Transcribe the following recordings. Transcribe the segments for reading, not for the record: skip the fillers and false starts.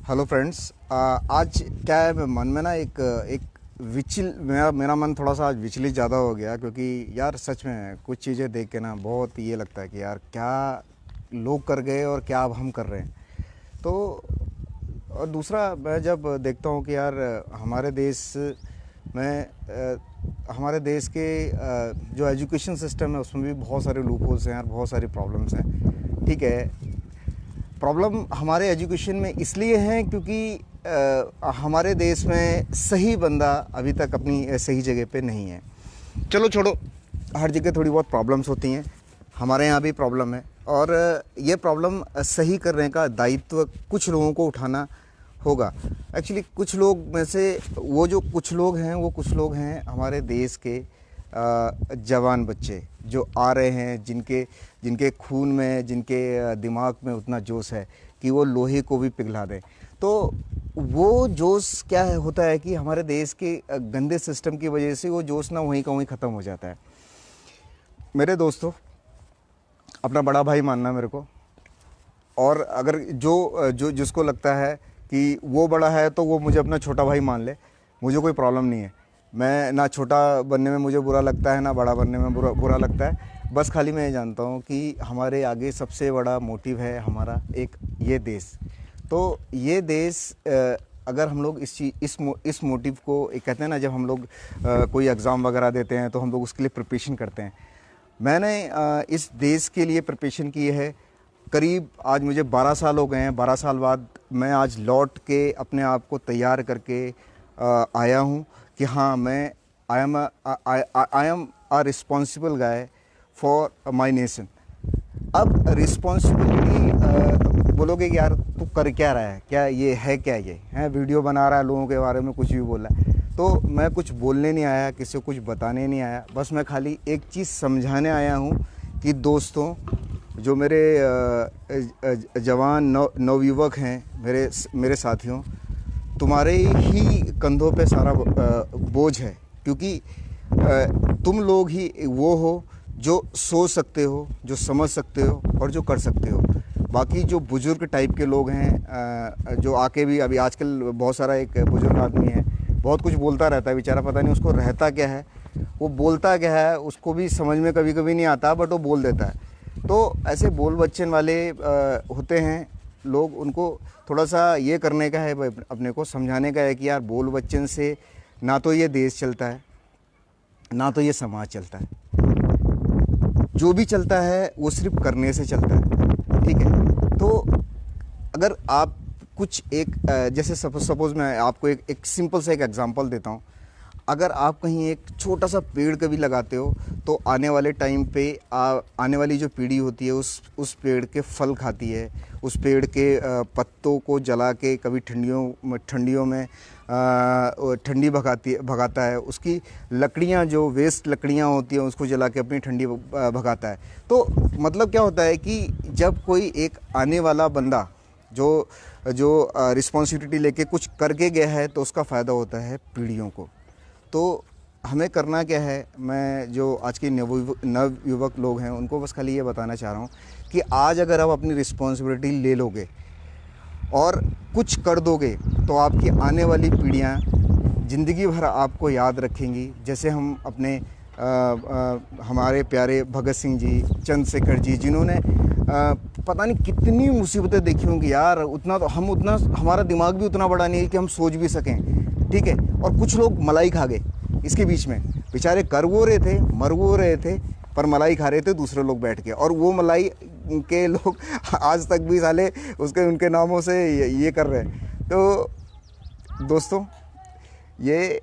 Hello friends. आज क्या है मन में ना एक एक विचल मेरा मन थोड़ा सा आज विचलित ज़्यादा हो गया, क्योंकि यार सच में कुछ चीज़ें देख के ना बहुत ये लगता है कि यार क्या लोग कर गए और क्या अब हम कर रहे हैं। तो और दूसरा, मैं जब देखता हूँ कि यार हमारे देश में हमारे देश के जो एजुकेशन सिस्टम है उसमें भी बहुत सारे लूप होल्स हैं यार, बहुत सारी प्रॉब्लम्स हैं। ठीक है, प्रॉब्लम हमारे एजुकेशन में इसलिए है क्योंकि हमारे देश में सही बंदा अभी तक अपनी सही जगह पे नहीं है। चलो छोड़ो, हर जगह थोड़ी बहुत प्रॉब्लम्स होती हैं, हमारे यहाँ भी प्रॉब्लम है। और ये प्रॉब्लम सही करने का दायित्व कुछ लोगों को उठाना होगा। एक्चुअली कुछ लोग में से वो जो कुछ लोग हैं हमारे देश के जवान बच्चे जो आ रहे हैं, जिनके जिनके खून में, जिनके दिमाग में उतना जोश है कि वो लोहे को भी पिघला दें। तो वो जोश क्या होता है कि हमारे देश के गंदे सिस्टम की वजह से वो जोश ना वहीं का वहीं ख़त्म हो जाता है। मेरे दोस्तों, अपना बड़ा भाई मानना मेरे को, और अगर जो जो जिसको लगता है कि वो बड़ा है तो वो मुझे अपना छोटा भाई मान ले, मुझे कोई प्रॉब्लम नहीं है। मैं ना छोटा बनने में मुझे बुरा लगता है, ना बड़ा बनने में बुरा लगता है। बस खाली मैं ये जानता हूँ कि हमारे आगे सबसे बड़ा मोटिव है हमारा एक ये देश। तो ये देश अगर हम लोग इस मोटिव को, एक कहते हैं ना, जब हम लोग कोई एग्ज़ाम वगैरह देते हैं तो हम लोग उसके लिए प्रिपरेशन करते हैं। मैंने इस देश के लिए प्रिपरेशन की है। करीब आज मुझे 12 साल हो गए हैं। 12 साल बाद मैं आज लौट के अपने आप को तैयार करके आया हूँ कि हाँ, मैं I am a responsible guy for my nation. अब रिस्पॉन्सिबिलिटी बोलोगे कि यार तू कर क्या रहा है, क्या ये है, क्या ये है वीडियो बना रहा है, लोगों के बारे में कुछ भी बोल रहा है। तो मैं कुछ बोलने नहीं आया, किसी को कुछ बताने नहीं आया, बस मैं खाली एक चीज़ समझाने आया हूँ कि दोस्तों, जो मेरे जवान नवयुवक हैं, मेरे साथियों, तुम्हारे ही कंधों पे सारा बोझ है। क्योंकि तुम लोग ही वो हो जो सोच सकते हो, जो समझ सकते हो और जो कर सकते हो। बाकी जो बुज़ुर्ग टाइप के लोग हैं, जो आके भी, अभी आजकल बहुत सारा एक बुज़ुर्ग आदमी है, बहुत कुछ बोलता रहता है बेचारा, पता नहीं उसको रहता क्या है, वो बोलता क्या है उसको भी समझ में कभी कभी नहीं आता, बट वो बोल देता है। तो ऐसे बोल बच्चन वाले होते हैं लोग, उनको थोड़ा सा ये करने का है, अपने को समझाने का है कि यार बोल बच्चन से ना तो ये देश चलता है, ना तो ये समाज चलता है। जो भी चलता है वो सिर्फ करने से चलता है। ठीक है, तो अगर आप कुछ एक जैसे सपोज़ मैं आपको एक सिंपल सा एक एग्जांपल देता हूँ। अगर आप कहीं एक छोटा सा पेड़ कभी लगाते हो तो आने वाले टाइम पे आने वाली जो पीढ़ी होती है उस पेड़ के फल खाती है, उस पेड़ के पत्तों को जला के कभी ठंडियों में ठंडी भगाता है, उसकी लकड़ियाँ, जो वेस्ट लकड़ियाँ होती हैं उसको जला के अपनी ठंडी भगाता है। तो मतलब क्या होता है कि जब कोई एक आने वाला बंदा जो जो रिस्पॉन्सिबिलिटी लेके कुछ करके गया है तो उसका फ़ायदा होता है पीढ़ियों को। तो हमें करना क्या है, मैं जो आज के नवयुवक लोग हैं उनको बस खाली ये बताना चाह रहा हूँ कि आज अगर आप अपनी रिस्पॉन्सिबिलिटी ले लोगे और कुछ कर दोगे तो आपकी आने वाली पीढ़ियाँ ज़िंदगी भर आपको याद रखेंगी। जैसे हम अपने हमारे प्यारे भगत सिंह जी, चंद्रशेखर जी, जिन्होंने पता नहीं कितनी मुसीबतें देखी होंगी यार, उतना हमारा दिमाग भी उतना बड़ा नहीं है कि हम सोच भी सकें। ठीक है, और कुछ लोग मलाई खा गए इसके बीच में, बेचारे कर वो रहे थे, मर वो रहे थे, पर मलाई खा रहे थे दूसरे लोग बैठ के, और वो मलाई के लोग आज तक भी साले उनके नामों से ये कर रहे हैं। तो दोस्तों, ये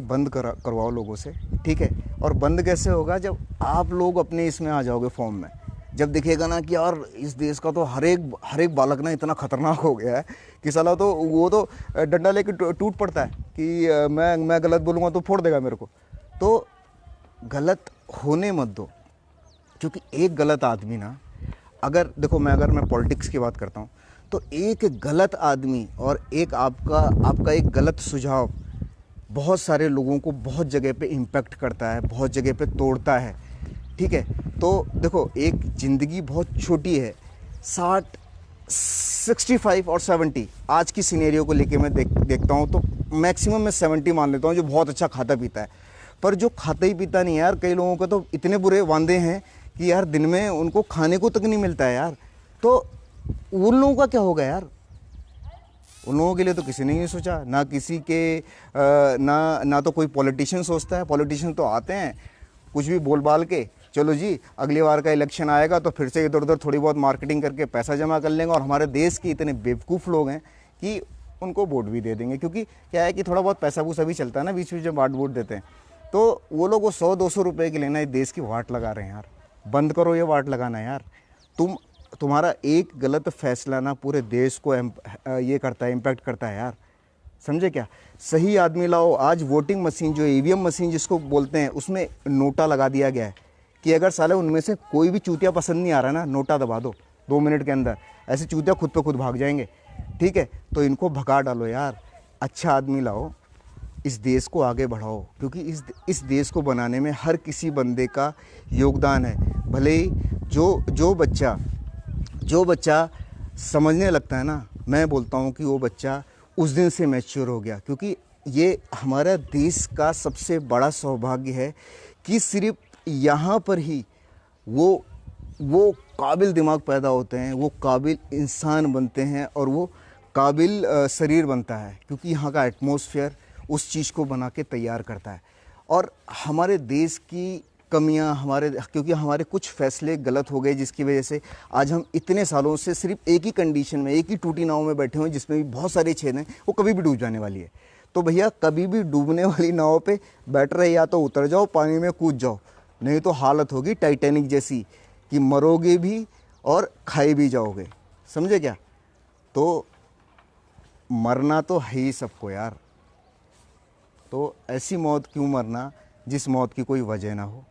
बंद करवाओ लोगों से। ठीक है, और बंद कैसे होगा, जब आप लोग अपने इसमें आ जाओगे फॉर्म में, जब दिखेगा ना कि यार इस देश का तो हर एक बालक ना इतना ख़तरनाक हो गया है कि साला तो वो तो डंडा लेके टूट पड़ता है कि मैं गलत बोलूँगा तो फोड़ देगा मेरे को। तो गलत होने मत दो, क्योंकि एक गलत आदमी ना, अगर मैं पॉलिटिक्स की बात करता हूँ तो एक गलत आदमी और एक आपका एक गलत सुझाव बहुत सारे लोगों को बहुत जगह पे इम्पैक्ट करता है, बहुत जगह पे तोड़ता है। ठीक है, तो देखो, एक ज़िंदगी बहुत छोटी है। 65 और 70 आज की सिनेरियो को लेके मैं देखता हूँ तो मैक्सिमम मैं 70 मान लेता हूँ जो बहुत अच्छा खाता पीता है। पर जो खाता ही पीता नहीं है यार, कई लोगों के तो इतने बुरे वांदे हैं कि यार दिन में उनको खाने को तक नहीं मिलता है यार। तो उन लोगों का क्या होगा यार? उन लोगों के लिए तो किसी ने नहीं सोचा, ना किसी के ना तो कोई पॉलिटिशियन सोचता है। पॉलिटिशियन तो आते हैं कुछ भी बोल बाल के, चलो जी अगली बार का इलेक्शन आएगा तो फिर से इधर उधर थोड़ी बहुत मार्केटिंग करके पैसा जमा कर लेंगे, और हमारे देश के इतने बेवकूफ़ लोग हैं कि उनको वोट भी दे देंगे। क्योंकि क्या है कि थोड़ा बहुत पैसा वूसा भी चलता है ना बीच में जब वोट देते हैं, तो वो लोग वो 100-200 रुपये के लेना इस देश की वाट लगा रहे हैं यार। बंद करो ये वाट लगाना यार। तुम्हारा एक गलत फैसला ना पूरे देश को ये करता है, इम्पैक्ट करता है यार। समझे क्या? सही आदमी लाओ। आज वोटिंग मशीन जो ईवीएम मशीन जिसको बोलते हैं, उसमें नोटा लगा दिया गया है कि अगर साले उनमें से कोई भी चूतिया पसंद नहीं आ रहा ना, नोटा दबा दो 2 मिनट के अंदर। ऐसे चूतिया खुद पे खुद भाग जाएंगे। ठीक है, तो इनको भगा डालो यार। अच्छा आदमी लाओ, इस देश को आगे बढ़ाओ, क्योंकि इस देश को बनाने में हर किसी बंदे का योगदान है। भले ही जो बच्चा समझने लगता है ना, मैं बोलता हूँ कि वो बच्चा उस दिन से मैच्योर हो गया। क्योंकि ये हमारा देश का सबसे बड़ा सौभाग्य है कि सिर्फ यहाँ पर ही वो काबिल दिमाग पैदा होते हैं, वो काबिल इंसान बनते हैं, और वो काबिल शरीर बनता है। क्योंकि यहाँ का एटमॉस्फेयर उस चीज़ को बना के तैयार करता है। और हमारे देश की कमियां क्योंकि हमारे कुछ फैसले गलत हो गए, जिसकी वजह से आज हम इतने सालों से सिर्फ एक ही कंडीशन में, एक ही टूटी नाव में बैठे हुए हैं, जिसमें भी बहुत सारे छेद हैं, वो कभी भी डूब जाने वाली है। तो भैया कभी भी डूबने वाली नाव पे बैठ रहे, या तो उतर जाओ पानी में कूद जाओ, नहीं तो हालत होगी टाइटैनिक जैसी कि मरोगे भी और खाए भी जाओगे। समझे क्या? तो मरना तो है ही सबको यार, तो ऐसी मौत क्यों मरना जिस मौत की कोई वजह ना हो।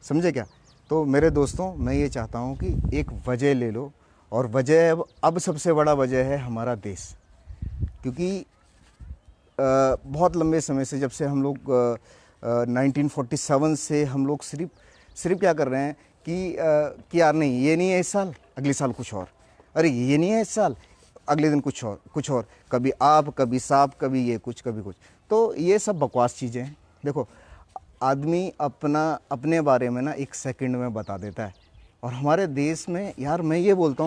समझे क्या? तो मेरे दोस्तों, मैं ये चाहता हूँ कि एक वजह ले लो, और वजह अब सबसे बड़ा वजह है हमारा देश। क्योंकि बहुत लंबे समय से, जब से हम लोग 1947 से हम लोग सिर्फ क्या कर रहे हैं कि यार नहीं, ये नहीं है इस साल, अगले साल कुछ और, अरे ये नहीं है इस साल, अगले दिन कुछ और, कभी आप, कभी सांप, कभी ये कुछ, कभी कुछ। तो ये सब बकवास चीज़ें हैं। देखो, आदमी अपने बारे में ना 1 सेकंड में बता देता है, और हमारे देश में यार मैं ये बोलता हूँ